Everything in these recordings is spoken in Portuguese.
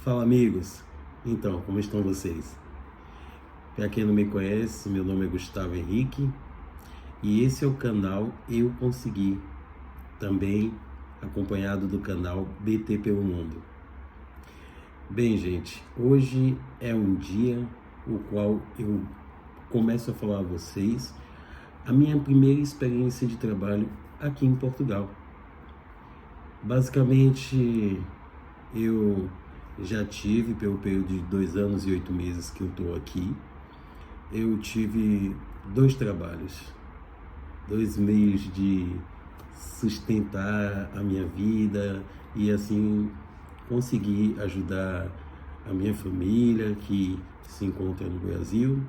Fala amigos, então como estão vocês? Para quem não me conhece, meu nome é Gustavo Henrique e esse é o canal Eu Consegui, também acompanhado do canal BT pelo Mundo. Bem gente, hoje é um dia o qual eu começo a falar a vocês a minha primeira experiência de trabalho aqui em Portugal. Basicamente, eu já tive, pelo período de 2 anos e 8 meses que eu estou aqui, eu tive 2 trabalhos, 2 meios de sustentar a minha vida e assim conseguir ajudar a minha família que se encontra no Brasil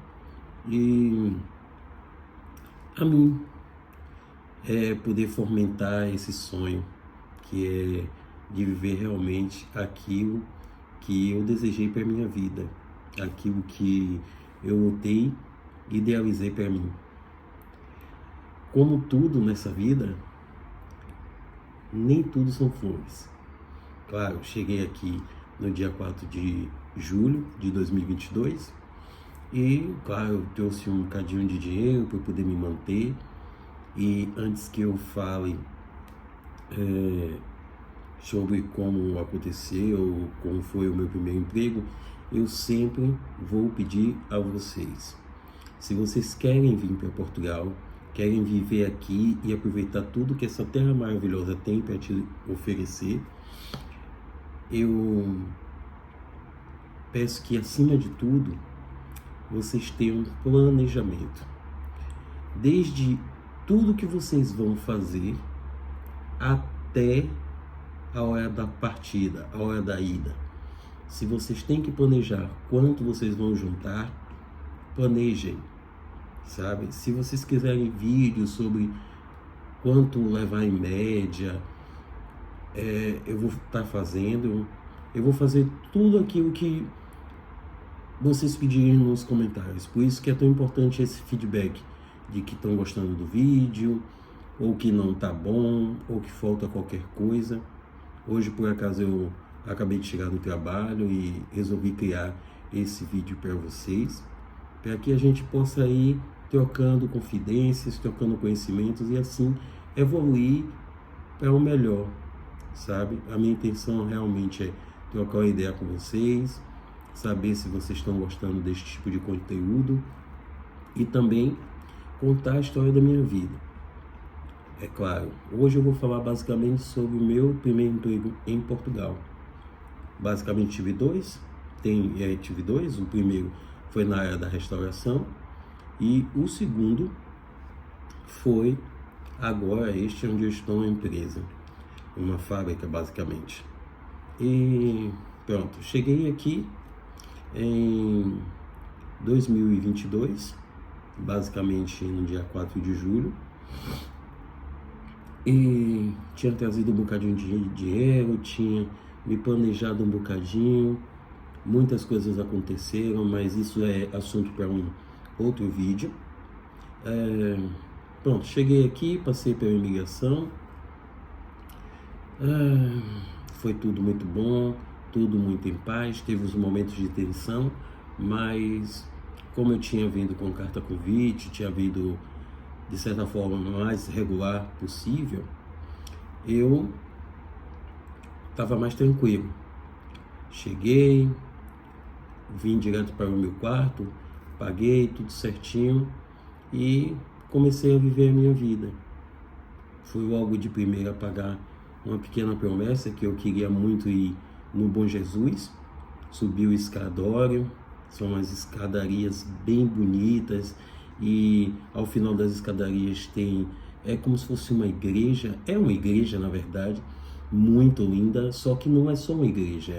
e a mim poder fomentar esse sonho que é de viver realmente aquilo que eu desejei para minha vida, aquilo que eu lutei, idealizei para mim. Como tudo nessa vida, nem tudo são flores. Claro, cheguei aqui no dia 4 de julho de 2022 e, claro, eu trouxe um bocadinho de dinheiro para poder me manter. E antes que eu fale sobre como aconteceu, como foi o meu primeiro emprego, eu sempre vou pedir a vocês, se vocês querem vir para Portugal, querem viver aqui e aproveitar tudo que essa terra maravilhosa tem para te oferecer, eu peço que, acima de tudo, vocês tenham um planejamento. Desde tudo que vocês vão fazer até a hora da partida, a hora da ida. Se vocês têm que planejar quanto vocês vão juntar, planejem, sabe? Se vocês quiserem vídeos sobre quanto levar em média, eu vou estar fazendo, eu vou fazer tudo aquilo que vocês pedirem nos comentários. Por isso que é tão importante esse feedback de que estão gostando do vídeo, ou que não tá bom, ou que falta qualquer coisa. Hoje, por acaso, eu acabei de chegar do trabalho e resolvi criar esse vídeo para vocês, para que a gente possa ir trocando confidências, trocando conhecimentos e assim evoluir para o melhor, sabe? A minha intenção realmente é trocar uma ideia com vocês, saber se vocês estão gostando desse tipo de conteúdo e também contar a história da minha vida. É claro, hoje eu vou falar basicamente sobre o meu primeiro emprego em Portugal. Basicamente tive dois, o primeiro foi na área da restauração e o segundo foi agora onde eu estou na empresa, uma fábrica basicamente. E pronto, cheguei aqui em 2022, basicamente no dia 4 de julho, e tinha trazido um bocadinho de dinheiro, tinha me planejado um bocadinho, muitas coisas aconteceram, mas isso é assunto para um outro vídeo. Pronto, cheguei aqui, passei pela imigração, foi tudo muito bom, tudo muito em paz, teve os momentos de tensão, mas como eu tinha vindo com carta convite, tinha vindo de certa forma mais regular possível, eu estava mais tranquilo. Cheguei, vim direto para o meu quarto, paguei tudo certinho e comecei a viver a minha vida. Fui logo de primeira pagar uma pequena promessa que eu queria muito ir no Bom Jesus, subir o escadório, são umas escadarias bem bonitas e ao final das escadarias é como se fosse uma igreja, é uma igreja na verdade, muito linda, só que não é só uma igreja,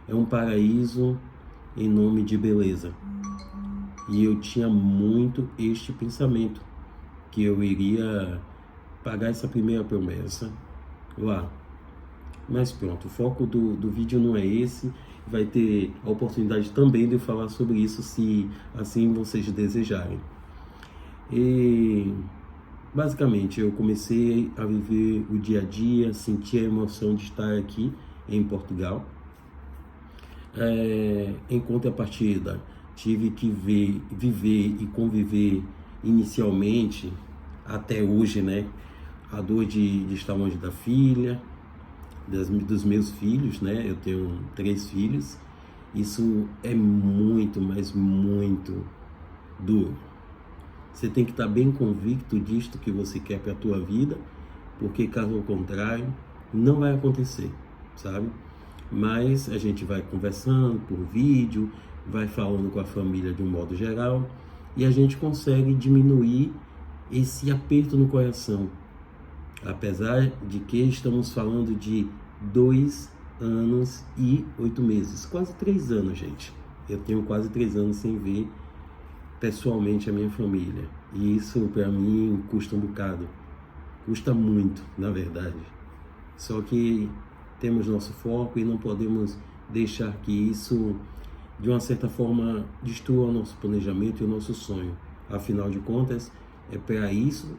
é um paraíso em nome de beleza. E eu tinha muito este pensamento, que eu iria pagar essa primeira promessa lá. Mas pronto, o foco do vídeo não é esse, vai ter a oportunidade também de eu falar sobre isso, se assim vocês desejarem. E basicamente eu comecei a viver o dia a dia, sentir a emoção de estar aqui em Portugal. Em contrapartida, tive que viver e conviver inicialmente, até hoje, né? A dor de estar longe da filha, dos meus filhos, né? Eu tenho 3 filhos. Isso é muito, mas muito duro. Você tem que estar bem convicto disto que você quer para a tua vida, porque caso contrário, não vai acontecer, sabe? Mas a gente vai conversando por vídeo, vai falando com a família de um modo geral, e a gente consegue diminuir esse aperto no coração. Apesar de que estamos falando de 2 anos e 8 meses, quase 3 anos, gente. Eu tenho quase 3 anos sem ver pessoalmente a minha família. E isso para mim custa um bocado. Custa muito, na verdade. Só que temos nosso foco e não podemos deixar que isso, de uma certa forma, destrua o nosso planejamento e o nosso sonho. Afinal de contas, é para isso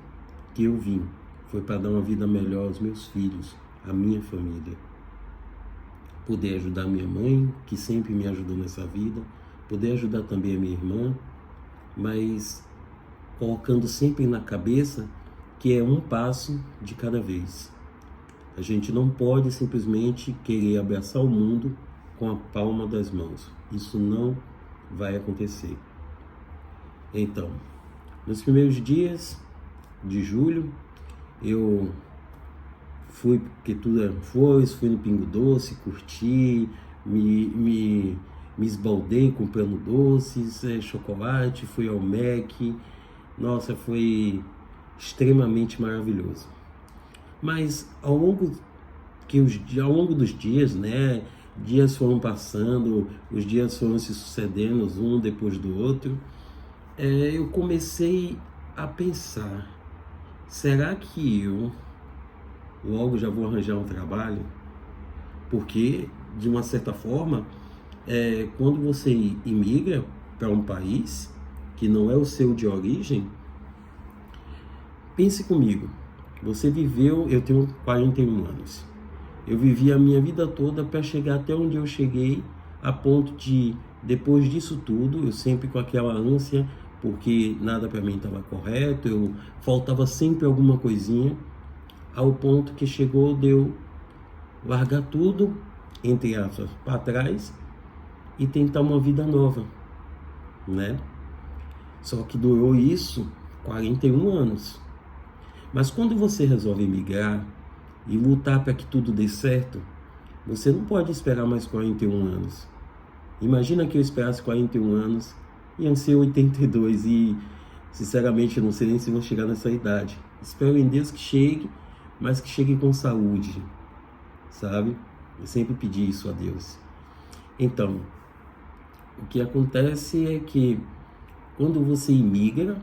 que eu vim. Foi para dar uma vida melhor aos meus filhos, à minha família. Poder ajudar minha mãe, que sempre me ajudou nessa vida. Poder ajudar também a minha irmã, mas colocando sempre na cabeça que é um passo de cada vez. A gente não pode simplesmente querer abraçar o mundo com a palma das mãos. Isso não vai acontecer. Então, nos primeiros dias de julho, eu fui, porque tudo era flores, fui no Pingo Doce, curti, me esbaldei comprando doces, chocolate, fui ao Mac. Nossa, foi extremamente maravilhoso. Mas ao longo dos dias, né, dias foram passando, os dias foram se sucedendo, um depois do outro, eu comecei a pensar, será que eu logo já vou arranjar um trabalho? Porque, de uma certa forma, quando você imigra para um país que não é o seu de origem, pense comigo, você viveu, eu tenho 41 anos, eu vivi a minha vida toda para chegar até onde eu cheguei, a ponto de, depois disso tudo, eu sempre com aquela ânsia, porque nada para mim estava correto, eu faltava sempre alguma coisinha, ao ponto que chegou de eu largar tudo, entre aspas, para trás e tentar uma vida nova, né? Só que durou isso 41 anos. Mas quando você resolve migrar e lutar para que tudo dê certo, você não pode esperar mais 41 anos. Imagina que eu esperasse 41 anos, iam ser 82 e, sinceramente, eu não sei nem se vou chegar nessa idade. Espero em Deus que chegue, mas que chegue com saúde, sabe? Eu sempre pedi isso a Deus. Então, o que acontece é que quando você imigra,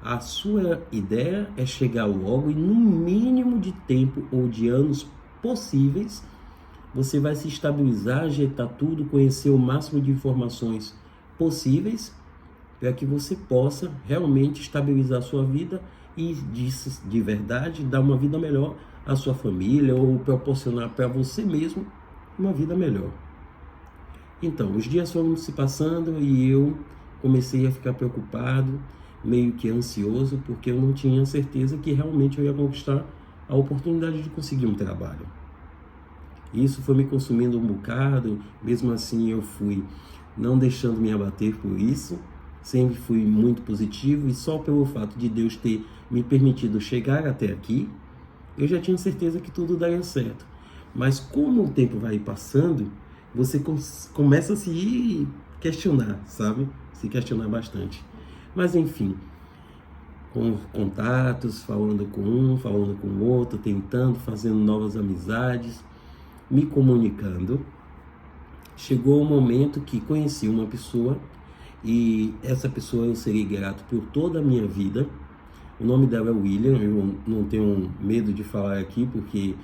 a sua ideia é chegar logo e no mínimo de tempo ou de anos possíveis, você vai se estabilizar, ajeitar tudo, conhecer o máximo de informações possíveis para que você possa realmente estabilizar a sua vida e de verdade dar uma vida melhor à sua família ou proporcionar para você mesmo uma vida melhor. Então, os dias foram se passando e eu comecei a ficar preocupado, meio que ansioso, porque eu não tinha certeza que realmente eu ia conquistar a oportunidade de conseguir um trabalho. Isso foi me consumindo um bocado, mesmo assim eu fui não deixando me abater por isso, sempre fui muito positivo e só pelo fato de Deus ter me permitido chegar até aqui, eu já tinha certeza que tudo daria certo. Mas como o tempo vai passando, você começa a se questionar, sabe? Se questionar bastante. Mas enfim, com contatos, falando com um, falando com o outro, tentando, fazendo novas amizades, me comunicando, chegou o momento que conheci uma pessoa e essa pessoa eu serei grato por toda a minha vida. O nome dela é William, eu não tenho medo de falar aqui porque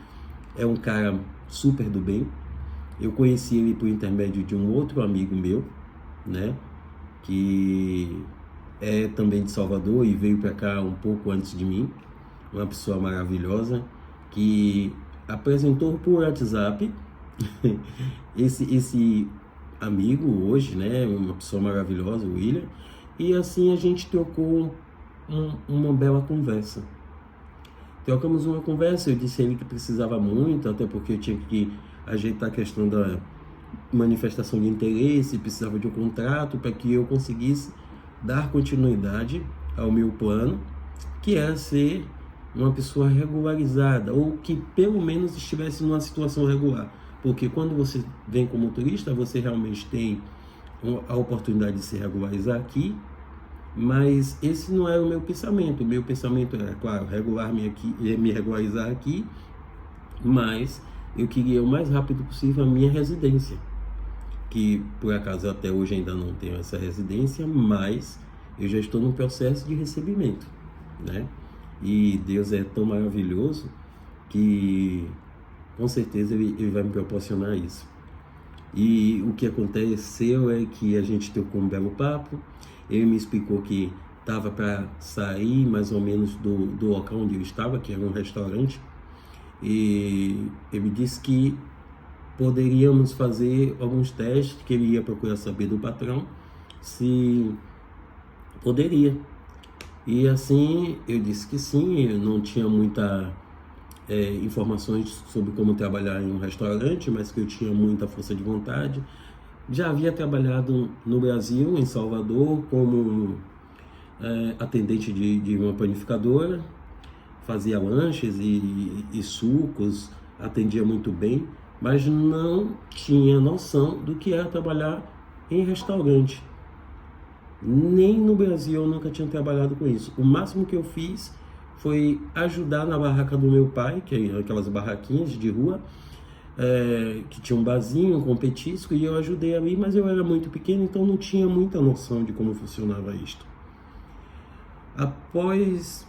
é um cara super do bem. Eu conheci ele por intermédio de um outro amigo meu, né, que é também de Salvador e veio para cá um pouco antes de mim, uma pessoa maravilhosa que apresentou por WhatsApp esse amigo hoje, né? Uma pessoa maravilhosa, o William. E assim a gente trocou uma bela conversa. Trocamos uma conversa, eu disse a ele que precisava muito, até porque eu tinha que ajeitar a questão da manifestação de interesse, precisava de um contrato para que eu conseguisse dar continuidade ao meu plano, que era ser uma pessoa regularizada, ou que pelo menos estivesse numa situação regular. Porque quando você vem como motorista, você realmente tem a oportunidade de se regularizar aqui, mas esse não era o meu pensamento. O meu pensamento era, claro, me regularizar aqui, mas eu queria o mais rápido possível a minha residência, que por acaso até hoje ainda não tenho essa residência, mas eu já estou no processo de recebimento, né? E Deus é tão maravilhoso que com certeza ele vai me proporcionar isso. E o que aconteceu é que a gente trocou um belo papo. Ele me explicou que estava para sair mais ou menos do local onde eu estava, que era um restaurante, e ele me disse que poderíamos fazer alguns testes, que ele ia procurar saber do patrão se poderia. E assim eu disse que sim. Eu não tinha muita informações sobre como trabalhar em um restaurante, mas que eu tinha muita força de vontade. Já havia trabalhado no Brasil, em Salvador, como atendente de uma panificadora, fazia lanches e sucos, atendia muito bem, mas não tinha noção do que era trabalhar em restaurante. Nem no Brasil eu nunca tinha trabalhado com isso. O máximo que eu fiz foi ajudar na barraca do meu pai, que é aquelas barraquinhas de rua, que tinha um barzinho com petisco, e eu ajudei ali, mas eu era muito pequeno, então não tinha muita noção de como funcionava isto. Após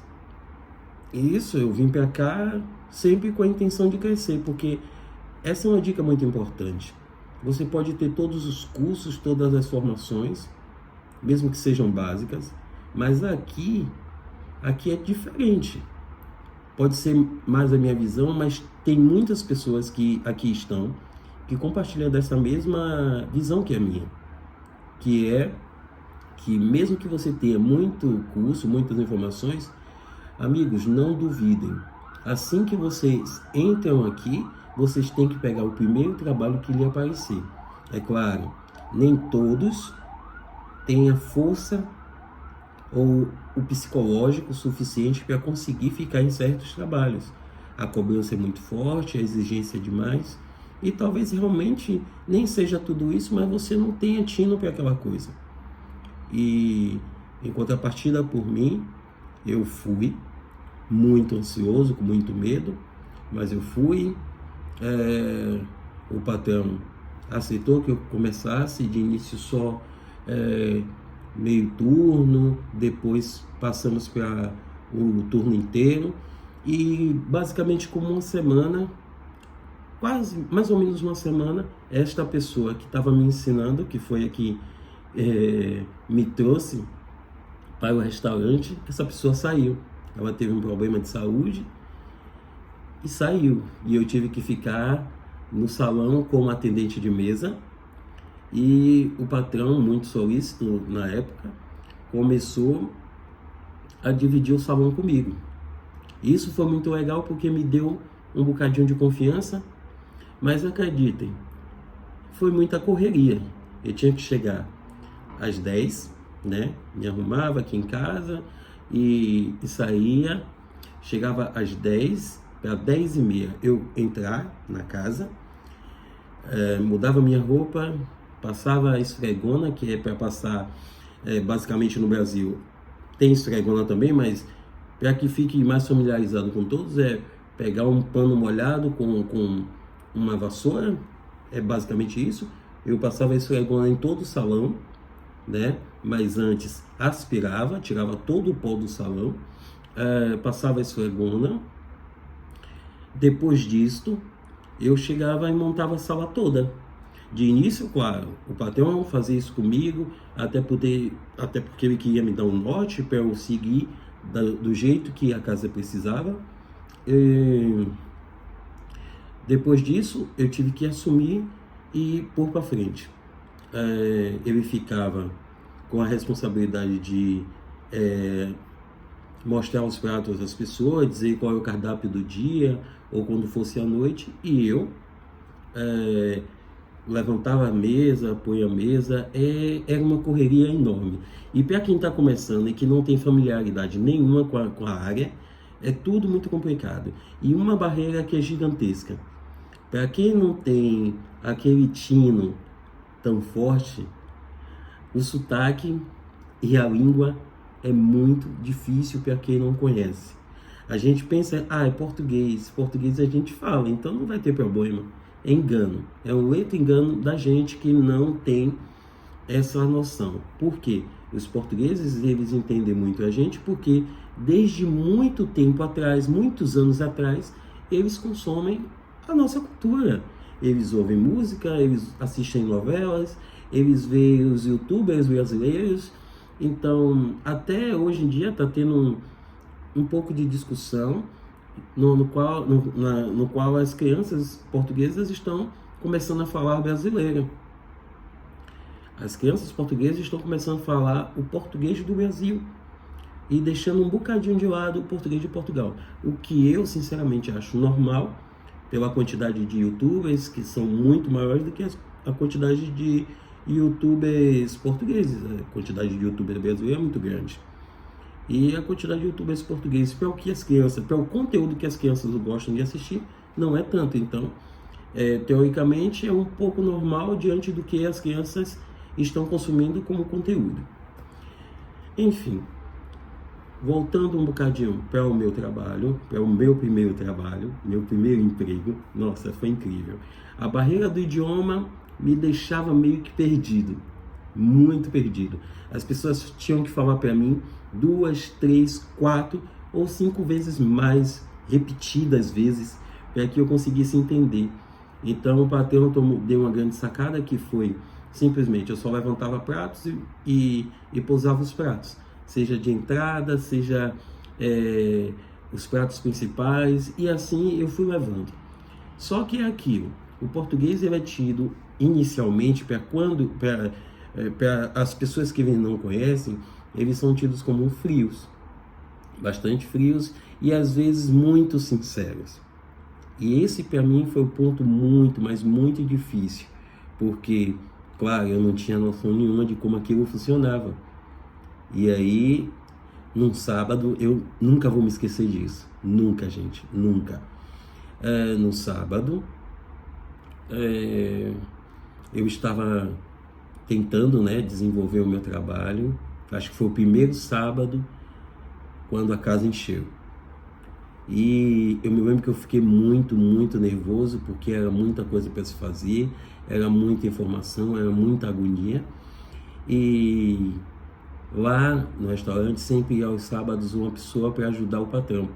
isso, eu vim para cá sempre com a intenção de crescer, porque essa é uma dica muito importante. Você pode ter todos os cursos, todas as formações, mesmo que sejam básicas, mas aqui é diferente. Pode ser mais a minha visão, mas tem muitas pessoas que aqui estão, que compartilham dessa mesma visão que é a minha, que é que mesmo que você tenha muito curso, muitas informações, amigos, não duvidem. Assim que vocês entram aqui, vocês têm que pegar o primeiro trabalho que lhe aparecer. É claro, nem todos têm a força ou o psicológico suficiente para conseguir ficar em certos trabalhos. A cobrança é muito forte, a exigência é demais, e talvez realmente nem seja tudo isso, mas você não tenha tino para aquela coisa. E em contrapartida, por mim, eu fui muito ansioso, com muito medo, mas eu fui. O patrão aceitou que eu começasse de início só meio turno, depois passamos para o turno inteiro, e basicamente com uma semana, quase mais ou menos uma semana, esta pessoa que estava me ensinando, que foi a que me trouxe para o restaurante, essa pessoa saiu. Ela teve um problema de saúde e saiu, e eu tive que ficar no salão como atendente de mesa. E o patrão, muito solícito na época, começou a dividir o salão comigo. Isso foi muito legal porque me deu um bocadinho de confiança, mas acreditem, foi muita correria. Eu tinha que chegar às 10, né? Me arrumava aqui em casa e saía. Chegava às 10, para 10h30 eu entrar na casa, mudava minha roupa, passava a esfregona, que é para passar, basicamente no Brasil tem esfregona também, mas para que fique mais familiarizado com todos, é pegar um pano molhado com uma vassoura, é basicamente isso. Eu passava a esfregona em todo o salão, né? Mas antes aspirava, tirava todo o pó do salão, passava a esfregona. Depois disto, eu chegava e montava a sala toda. De início, claro, o patrão fazia isso comigo, até porque ele queria me dar um norte para eu seguir do jeito que a casa precisava. Depois disso, eu tive que assumir e pôr para frente. ele ficava com a responsabilidade de mostrar os pratos às pessoas, dizer qual é o cardápio do dia, ou quando fosse à noite, e eu levantava a mesa, põe a mesa, era uma correria enorme. E para quem está começando e que não tem familiaridade nenhuma com a área, é tudo muito complicado. E uma barreira que é gigantesca. Para quem não tem aquele tino tão forte, o sotaque e a língua é muito difícil para quem não conhece. A gente pensa, é português a gente fala, então não vai ter problema. É engano, é um leito engano da gente que não tem essa noção. Por quê? Os portugueses, eles entendem muito a gente porque desde muito tempo atrás, muitos anos atrás, eles consomem a nossa cultura. Eles ouvem música, eles assistem novelas, eles veem os youtubers brasileiros. Então, até hoje em dia está tendo um pouco de discussão no qual as crianças portuguesas estão começando a falar brasileiro. As crianças portuguesas estão começando a falar o português do Brasil e deixando um bocadinho de lado o português de Portugal. O que eu, sinceramente, acho normal, pela quantidade de youtubers que são muito maiores do que a quantidade de youtubers portugueses. A quantidade de youtubers brasileiros é muito grande. E a quantidade de youtubers portugueses para o que as crianças, para o conteúdo que as crianças gostam de assistir, não é tanto. Então, teoricamente, é um pouco normal diante do que as crianças estão consumindo como conteúdo. Enfim, voltando um bocadinho para o meu trabalho, para o meu primeiro trabalho, meu primeiro emprego, nossa, foi incrível. A barreira do idioma me deixava meio que perdido, muito perdido. As pessoas tinham que falar para mim 2, 3, 4 ou 5 vezes mais, repetidas vezes, para que eu conseguisse entender. Então o patrão deu uma grande sacada que foi simplesmente eu só levantava pratos e pousava os pratos, seja de entrada, seja os pratos principais, e assim eu fui levando. Só que é aquilo, o português ele é tido inicialmente, para as pessoas que não conhecem, eles são tidos como frios, bastante frios e às vezes muito sinceros. E esse para mim foi o ponto muito, mas muito difícil, porque, claro, eu não tinha noção nenhuma de como aquilo funcionava. E aí, num sábado, eu nunca vou me esquecer disso, nunca, gente, nunca. No sábado, eu estava tentando, desenvolver o meu trabalho. Acho que foi o primeiro sábado quando a casa encheu. E eu me lembro que eu fiquei muito, muito nervoso, porque era muita coisa para se fazer, era muita informação, era muita agonia. E lá no restaurante sempre ia aos sábados uma pessoa para ajudar o patrão.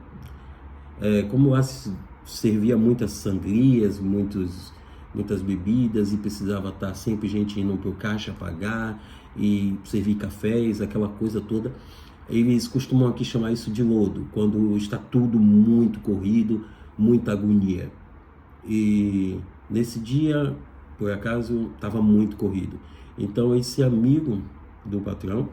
Como lá se servia muitas sangrias, muitas bebidas, e precisava estar sempre gente indo para o caixa pagar e servir cafés, aquela coisa toda. Eles costumam aqui chamar isso de lodo, quando está tudo muito corrido, muita agonia. E nesse dia, por acaso, estava muito corrido. Então esse amigo do patrão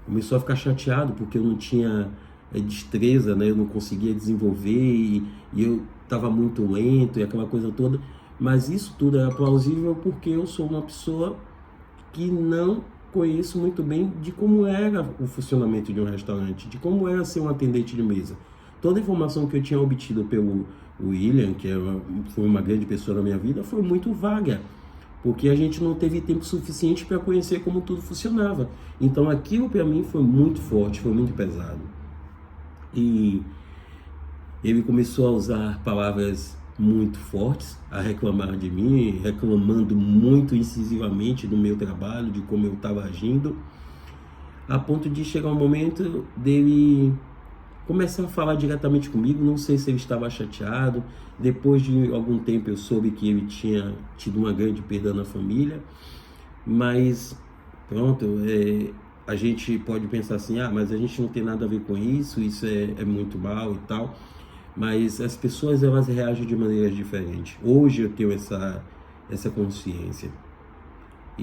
começou a ficar chateado porque eu não tinha destreza, eu não conseguia desenvolver e eu estava muito lento e aquela coisa toda. Mas isso tudo era plausível porque eu sou uma pessoa que não conheço muito bem de como era o funcionamento de um restaurante, de como era ser um atendente de mesa. Toda a informação que eu tinha obtido pelo William, que foi uma grande pessoa na minha vida, foi muito vaga, porque a gente não teve tempo suficiente para conhecer como tudo funcionava. Então aquilo para mim foi muito forte, foi muito pesado. E ele começou a usar palavras muito fortes, a reclamar de mim, reclamando muito incisivamente do meu trabalho, de como eu estava agindo, a ponto de chegar um momento dele começar a falar diretamente comigo. Não sei se ele estava chateado. Depois de algum tempo eu soube que ele tinha tido uma grande perda na família, mas pronto, a gente pode pensar assim, mas a gente não tem nada a ver com isso, isso é muito mal e tal. Mas as pessoas, elas reagem de maneiras diferentes. Hoje eu tenho essa consciência.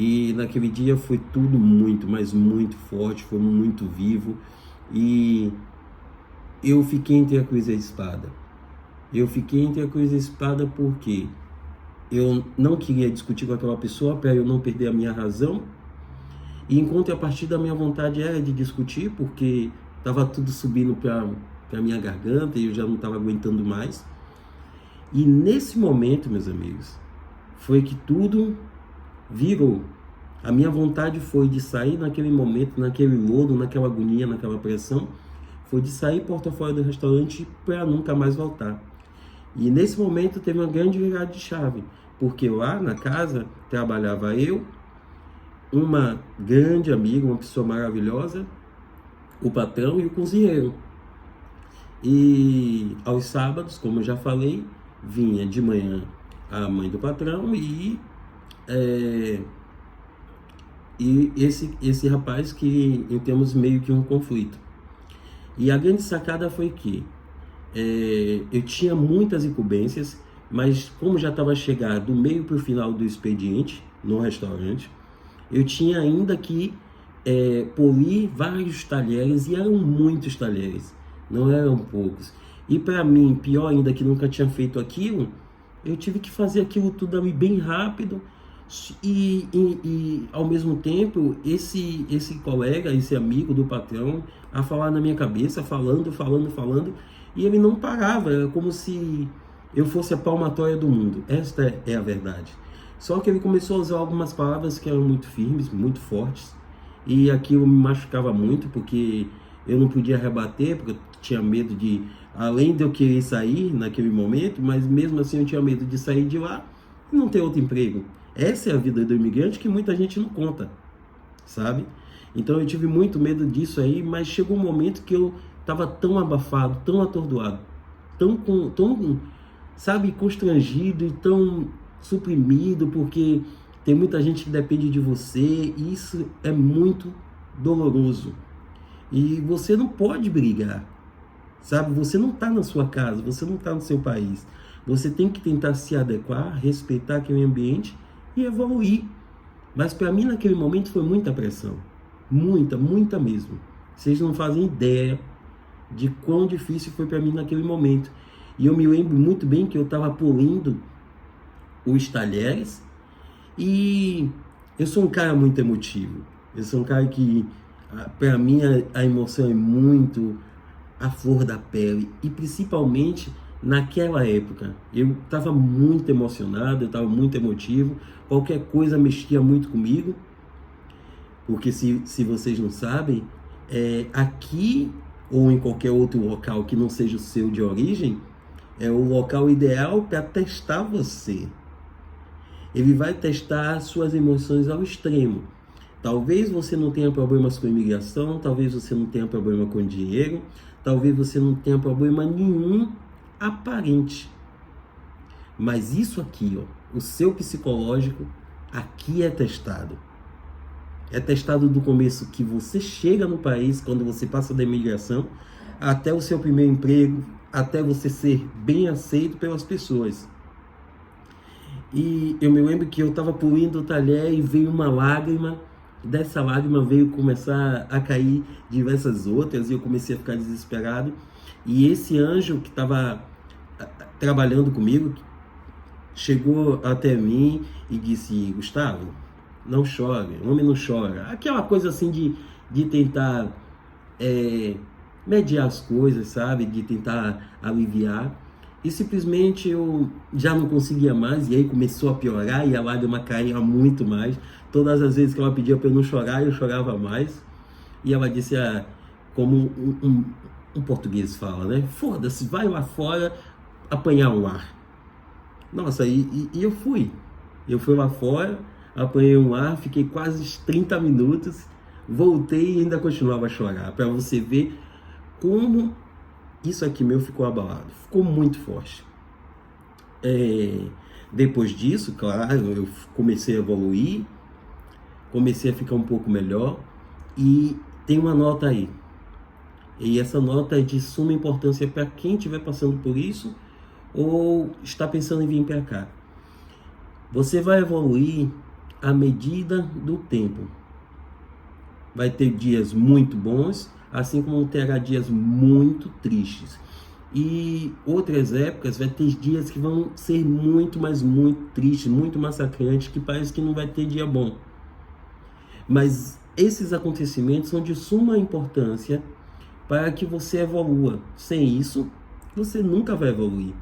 E naquele dia foi tudo muito, mas muito forte, foi muito vivo. E eu fiquei entre a cruz e a espada. Eu fiquei entre a cruz e a espada porque eu não queria discutir com aquela pessoa para eu não perder a minha razão. E enquanto a partir da minha vontade era de discutir, porque estava tudo subindo para a minha garganta e eu já não estava aguentando mais. E nesse momento, meus amigos, foi que tudo virou. A minha vontade foi de sair naquele momento, naquele lodo, naquela agonia, naquela pressão, foi de sair porta fora do restaurante para nunca mais voltar. E nesse momento teve uma grande virada de chave, porque lá na casa trabalhava eu, uma grande amiga, uma pessoa maravilhosa, o patrão e o cozinheiro. E aos sábados, como eu já falei, vinha de manhã a mãe do patrão e esse rapaz que temos meio que um conflito. E a grande sacada foi que eu tinha muitas incumbências, mas como já estava chegado do meio para o final do expediente no restaurante, eu tinha ainda que polir vários talheres, e eram muitos talheres, não eram poucos. E para mim, pior ainda, que nunca tinha feito aquilo, eu tive que fazer aquilo tudo ali bem rápido. E ao mesmo tempo, esse colega, esse amigo do patrão, a falar na minha cabeça, falando, e ele não parava, era como se eu fosse a palmatória do mundo. Esta é a verdade. Só que ele começou a usar algumas palavras que eram muito firmes, muito fortes, e aquilo me machucava muito, porque eu não podia rebater, porque eu tinha medo de, além de eu querer sair naquele momento, mas mesmo assim eu tinha medo de sair de lá e não ter outro emprego. Essa é a vida do imigrante que muita gente não conta, sabe? Então eu tive muito medo disso aí, mas chegou um momento que eu estava tão abafado, tão atordoado, tão, sabe, constrangido e tão suprimido, porque tem muita gente que depende de você, e isso é muito doloroso. E você não pode brigar, sabe? Você não está na sua casa, você não está no seu país. Você tem que tentar se adequar, respeitar aquele ambiente e evoluir. Mas para mim naquele momento foi muita pressão, muita mesmo. Vocês não fazem ideia de quão difícil foi para mim naquele momento. E eu me lembro muito bem que eu estava polindo os talheres, e eu sou um cara muito emotivo. Eu sou um cara que, para mim, a emoção é muito à flor da pele, e principalmente naquela época eu estava muito emocionado, eu estava muito emotivo, qualquer coisa mexia muito comigo, porque se vocês não sabem, aqui ou em qualquer outro local que não seja o seu de origem, é o local ideal para testar você. Ele vai testar suas emoções ao extremo. Talvez você não tenha problemas com imigração, talvez você não tenha problema com dinheiro, talvez você não tenha problema nenhum aparente. Mas isso aqui, ó, o seu psicológico, aqui é testado. É testado do começo que você chega no país, quando você passa da imigração, até o seu primeiro emprego, até você ser bem aceito pelas pessoas. E eu me lembro que eu estava polindo o talher e veio uma lágrima. Dessa lágrima veio começar a cair diversas outras, e eu comecei a ficar desesperado. E esse anjo que estava trabalhando comigo chegou até mim e disse: Gustavo, não chore, homem não chora. Aquela coisa assim de tentar mediar as coisas, sabe? De tentar aliviar. E simplesmente eu já não conseguia mais, e aí começou a piorar, e a lágrima caía muito mais. Todas as vezes que ela pedia para eu não chorar, eu chorava mais. E ela disse, como um português fala, né? Foda-se, vai lá fora apanhar um ar. Nossa, e eu fui. Eu fui lá fora, apanhei um ar, fiquei quase 30 minutos, voltei e ainda continuava a chorar. Para você ver como isso aqui meu ficou abalado, ficou muito forte. Depois disso, claro, eu comecei a evoluir, comecei a ficar um pouco melhor, e tem uma nota aí. E essa nota é de suma importância para quem estiver passando por isso ou está pensando em vir para cá. Você vai evoluir à medida do tempo. Vai ter dias muito bons, assim como terá dias muito tristes. E outras épocas vai ter dias que vão ser muito, mas muito tristes, muito massacrantes, que parece que não vai ter dia bom. Mas esses acontecimentos são de suma importância para que você evolua. Sem isso, você nunca vai evoluir.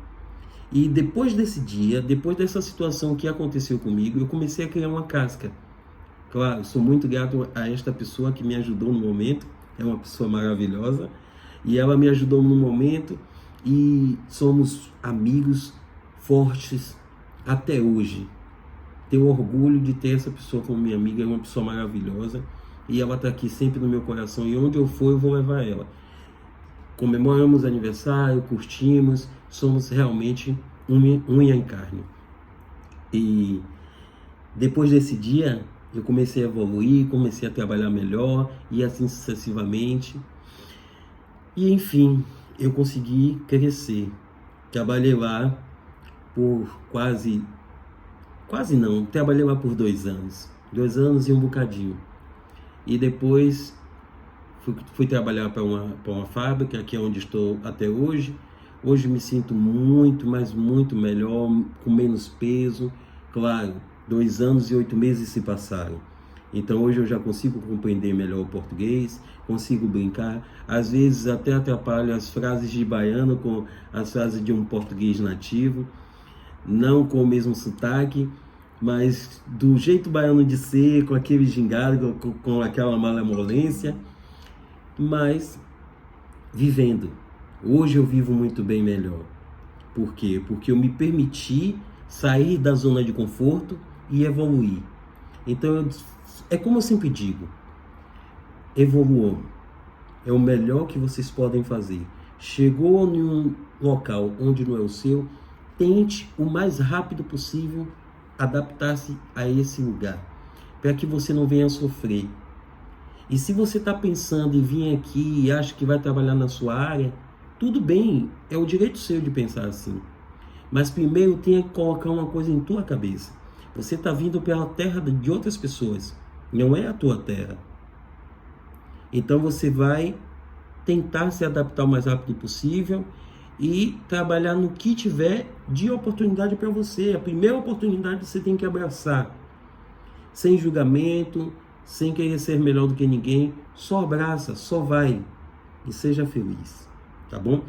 E depois desse dia, depois dessa situação que aconteceu comigo, eu comecei a criar uma casca. Claro, sou muito grato a esta pessoa que me ajudou no momento, é uma pessoa maravilhosa, e ela me ajudou no momento, e somos amigos fortes até hoje. Tenho orgulho de ter essa pessoa como minha amiga, é uma pessoa maravilhosa, e ela está aqui sempre no meu coração, e onde eu for eu vou levar ela. Comemoramos aniversário, curtimos, somos realmente unha em carne. E depois desse dia, eu comecei a evoluir, comecei a trabalhar melhor, e assim sucessivamente. E enfim, eu consegui crescer. Trabalhei lá por trabalhei lá por 2 anos. 2 anos e um bocadinho. E depois fui trabalhar para uma fábrica, que é onde estou até hoje. Hoje me sinto muito, mas muito melhor, com menos peso. Claro, 2 anos e 8 meses se passaram. Então hoje eu já consigo compreender melhor o português, consigo brincar. Às vezes até atrapalho as frases de baiano com as frases de um português nativo. Não com o mesmo sotaque, mas do jeito baiano de ser, com aquele gingado, com aquela malemolência. Mas vivendo. Hoje eu vivo muito bem melhor. Por quê? Porque eu me permiti sair da zona de conforto e evoluir. Então, é como eu sempre digo, evoluam. É o melhor que vocês podem fazer. Chegou em um local onde não é o seu, tente o mais rápido possível adaptar-se a esse lugar, para que você não venha a sofrer. E se você está pensando em vir aqui e acha que vai trabalhar na sua área, tudo bem, é o direito seu de pensar assim. Mas primeiro tenha que colocar uma coisa em tua cabeça. Você está vindo pela terra de outras pessoas, não é a tua terra. Então você vai tentar se adaptar o mais rápido possível e trabalhar no que tiver de oportunidade para você. A primeira oportunidade você tem que abraçar, sem julgamento, sem querer ser melhor do que ninguém. Só abraça, só vai e seja feliz, tá bom?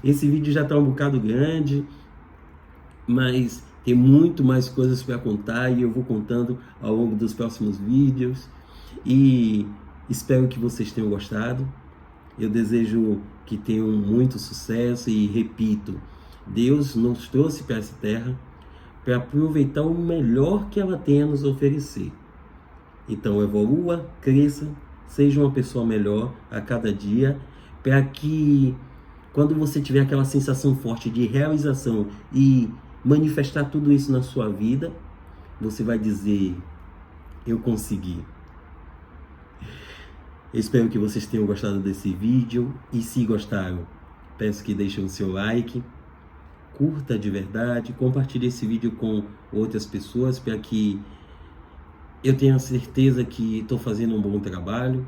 Esse vídeo já está um bocado grande, mas tem muito mais coisas para contar e eu vou contando ao longo dos próximos vídeos. E espero que vocês tenham gostado. Eu desejo que tenham muito sucesso e repito, Deus nos trouxe para essa terra para aproveitar o melhor que ela tem a nos oferecer. Então evolua, cresça, seja uma pessoa melhor a cada dia, para que quando você tiver aquela sensação forte de realização e manifestar tudo isso na sua vida, você vai dizer, eu consegui. Eu espero que vocês tenham gostado desse vídeo e se gostaram, peço que deixem o seu like, curta de verdade, compartilhe esse vídeo com outras pessoas para que eu tenha certeza que estou fazendo um bom trabalho,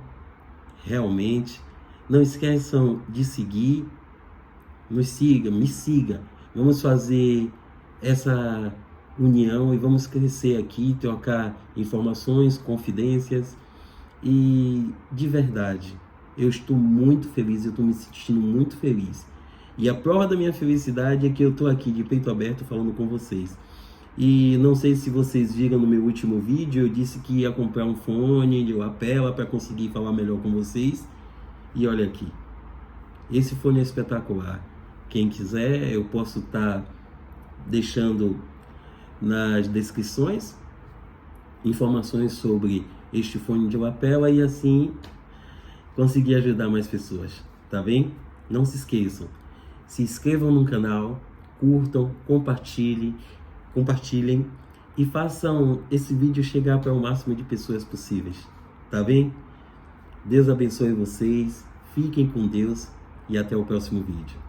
realmente. Não esqueçam de seguir, me siga, vamos fazer essa união e vamos crescer aqui, trocar informações, confidências. E de verdade, eu estou muito feliz, eu estou me sentindo muito feliz. E a prova da minha felicidade é que eu estou aqui de peito aberto falando com vocês. E não sei se vocês viram no meu último vídeo, eu disse que ia comprar um fone de lapela para conseguir falar melhor com vocês. E olha aqui, esse fone é espetacular. Quem quiser, eu posso estar deixando nas descrições informações sobre este fone de lapela e assim conseguir ajudar mais pessoas, tá bem? Não se esqueçam, se inscrevam no canal, curtam, compartilhem e façam esse vídeo chegar para o máximo de pessoas possíveis, tá bem? Deus abençoe vocês, fiquem com Deus e até o próximo vídeo.